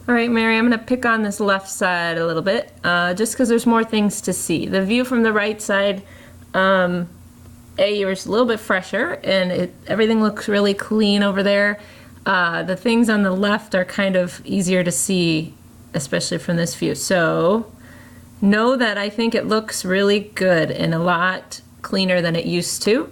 All right, Mary, I'm gonna pick on this left side a little bit, just because there's more things to see. The view from the right side, yours a little bit fresher, and everything looks really clean over there. The things on the left are kind of easier to see, especially from this view. So know that I think it looks really good and a lot cleaner than it used to.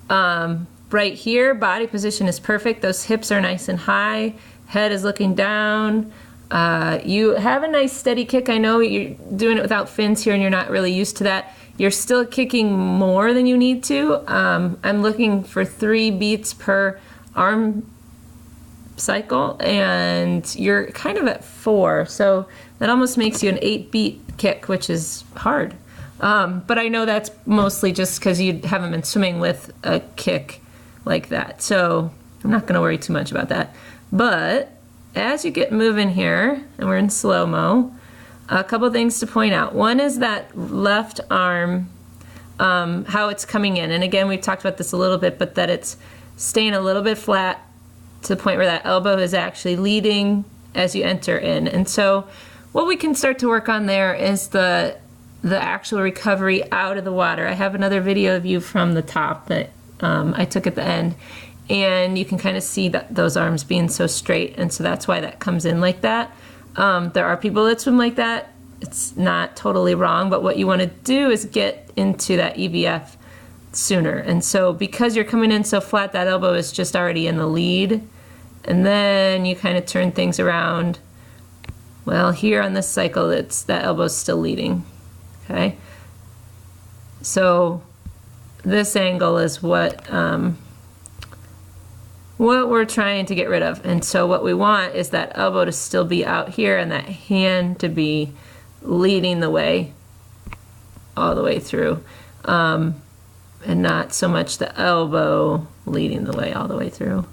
Right here, body position is perfect. Those hips are nice and high. Head is looking down. You have a nice steady kick. I know you're doing it without fins here and you're not really used to that. You're still kicking more than you need to. I'm looking for 3 beats per arm cycle, and you're kind of at 4. So that almost makes you an 8-beat kick, which is hard. But I know that's mostly just because you haven't been swimming with a kick like that. So I'm not gonna worry too much about that. But as you get moving here, and we're in slow-mo, a couple things to point out. One is that left arm, how it's coming in. And again, we've talked about this a little bit, but that it's staying a little bit flat to the point where that elbow is actually leading as you enter in. And so what we can start to work on there is the actual recovery out of the water. I have another video of you from the top that I took at the end, and you can kind of see that those arms being so straight, and so that's why that comes in like that. There are people that swim like that. It's not totally wrong, but what you want to do is get into that EVF sooner. And so because you're coming in so flat, that elbow is just already in the lead, and then you kind of turn things around. Well, here on this cycle, that elbow's still leading, okay? So this angle is what we're trying to get rid of. And so what we want is that elbow to still be out here and that hand to be leading the way all the way through, and not so much the elbow leading the way all the way through.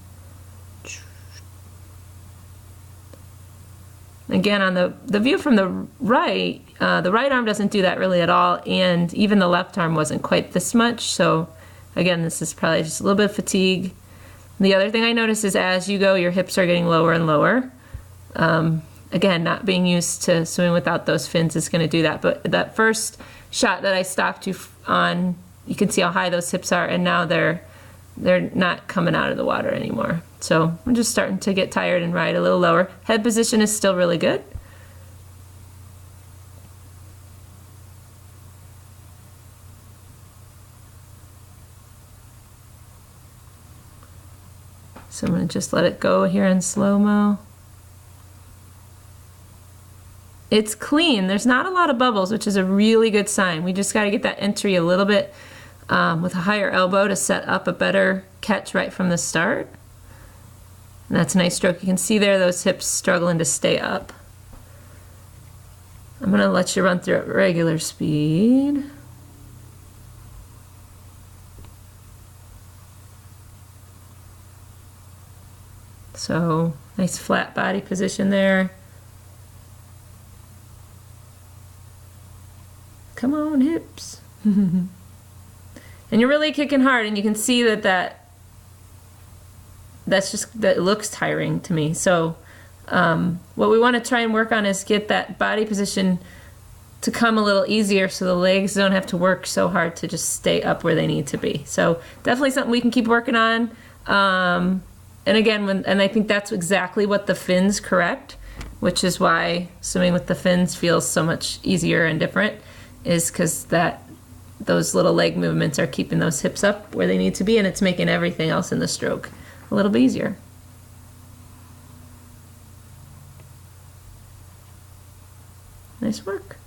Again, on the view from the right arm doesn't do that really at all, and even the left arm wasn't quite this much. So again, this is probably just a little bit of fatigue. The other thing I notice is as you go, your hips are getting lower and lower. Again, not being used to swimming without those fins is going to do that. But that first shot that I stopped you on, you can see how high those hips are, and now they're not coming out of the water anymore. So I'm just starting to get tired and ride a little lower. Head position is still really good. So I'm going to just let it go here in slow-mo. It's clean. There's not a lot of bubbles, which is a really good sign. We just got to get that entry a little bit with a higher elbow to set up a better catch right from the start. And that's a nice stroke. You can see there those hips struggling to stay up. I'm going to let you run through at regular speed. So nice flat body position there. Come on, hips. And you're really kicking hard, and you can see that looks tiring to me. So what we want to try and work on is get that body position to come a little easier so the legs don't have to work so hard to just stay up where they need to be. So definitely something we can keep working on. And again, and I think that's exactly what the fins correct, which is why swimming with the fins feels so much easier and different, is because those little leg movements are keeping those hips up where they need to be, and it's making everything else in the stroke a little bit easier. Nice work.